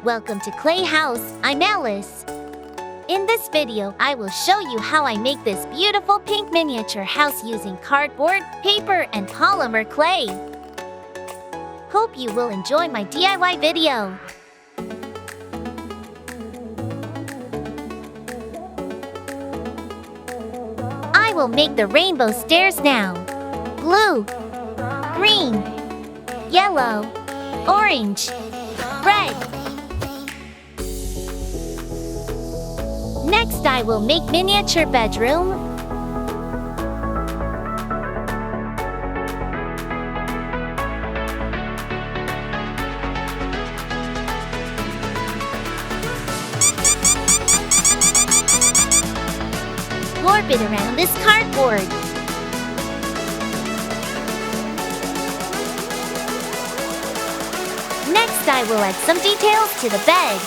Welcome to Clay House, I'm Alice. In this video, I will show you how I make this beautiful pink miniature house using cardboard, paper, and polymer clay. Hope you will enjoy my DIY video. I will make the rainbow stairs now. Blue, green, yellow, orange, red. Next, I will make miniature bedroom. Warp it around this cardboard. Next, I will add some details to the bed.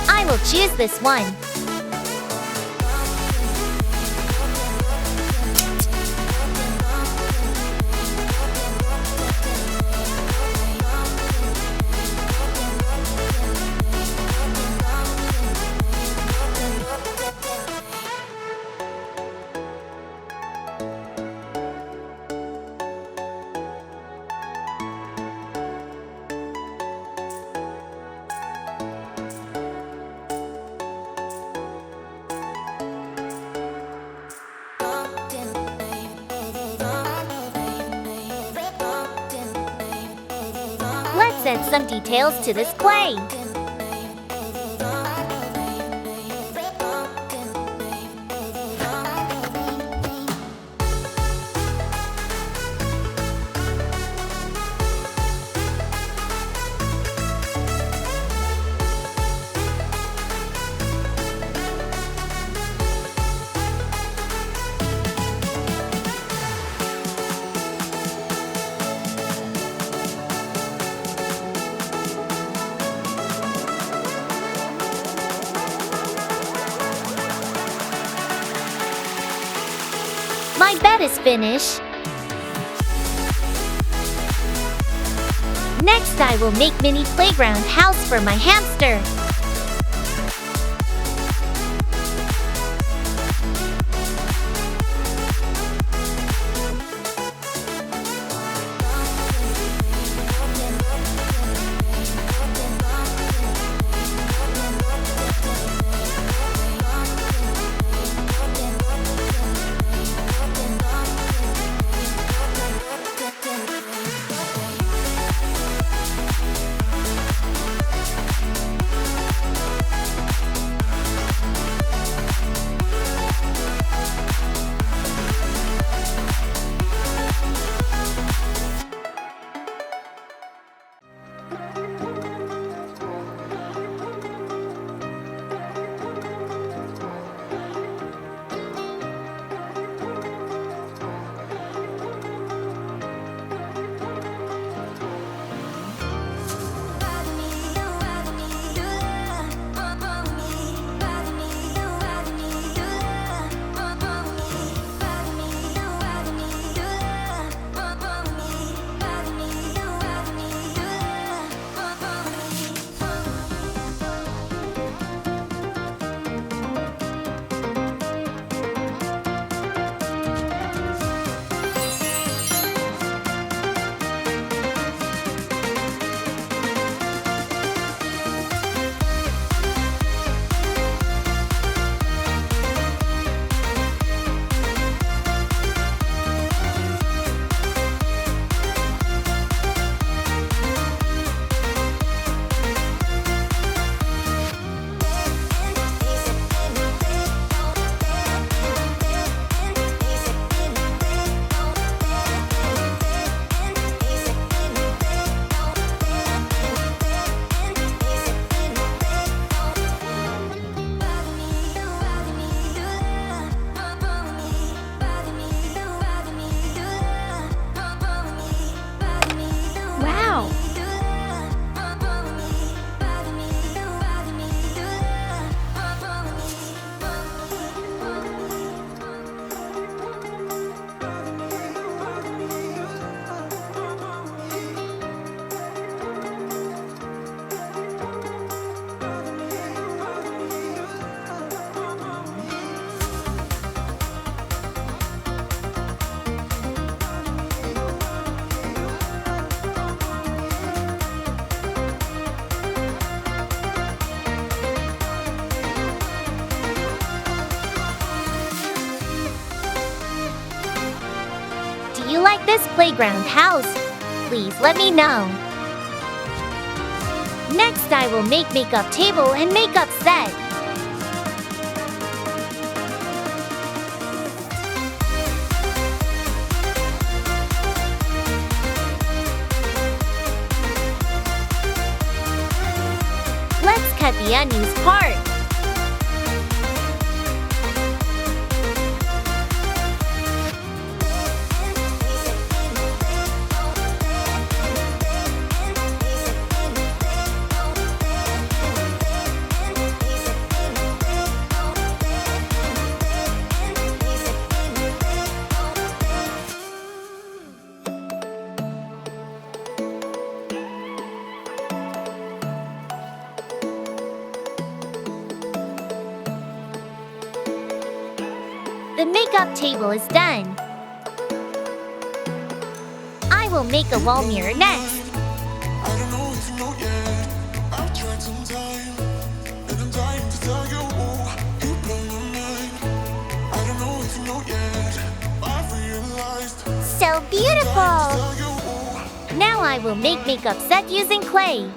I will choose this one. Let's add some details to this clay. My bed is finished. Next, I will make mini playground house for my hamster. this playground house? Please let me know. Next, I will make makeup table and makeup set. Let's cut the unused part. The makeup table is done. I will make a wall mirror next. I don't know if you know yet. I've tried some time, and I'm dying to tell you. You blow my mind. I don't know if you know yet. I've realized. So beautiful! Tell you. Now I will make makeup set using clay.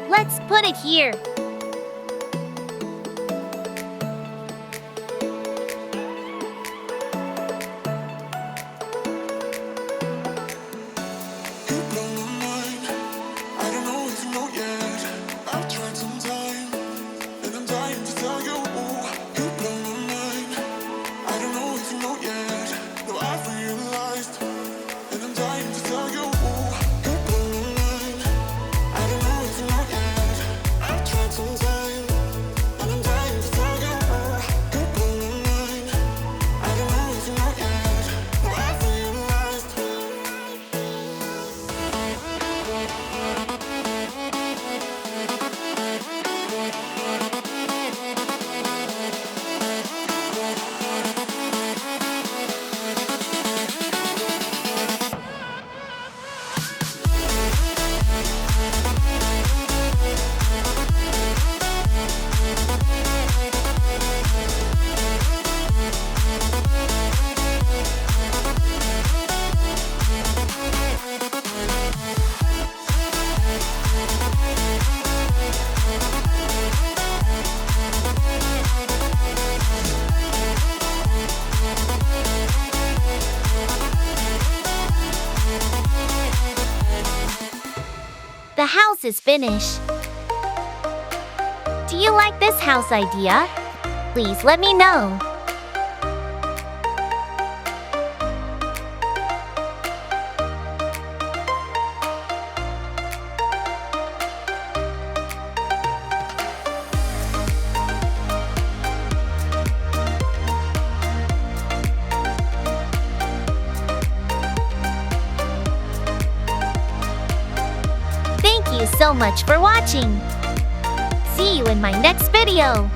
Let's put it here. You blow my mind. I don't know if you know yet. I've tried some time, and I'm dying to tell you. You blow my mind. I don't know if you know yet. No, I've realized, and I'm dying to tell you. You blow my mind. I don't know if you know yet. I've tried some time, and I'm dying to tell you. You blow my mind. I don't know if you know yet. No, I've realized. The house is finished. Do you like this house idea? Please let me know. Thank you so much for watching. See you in my next video.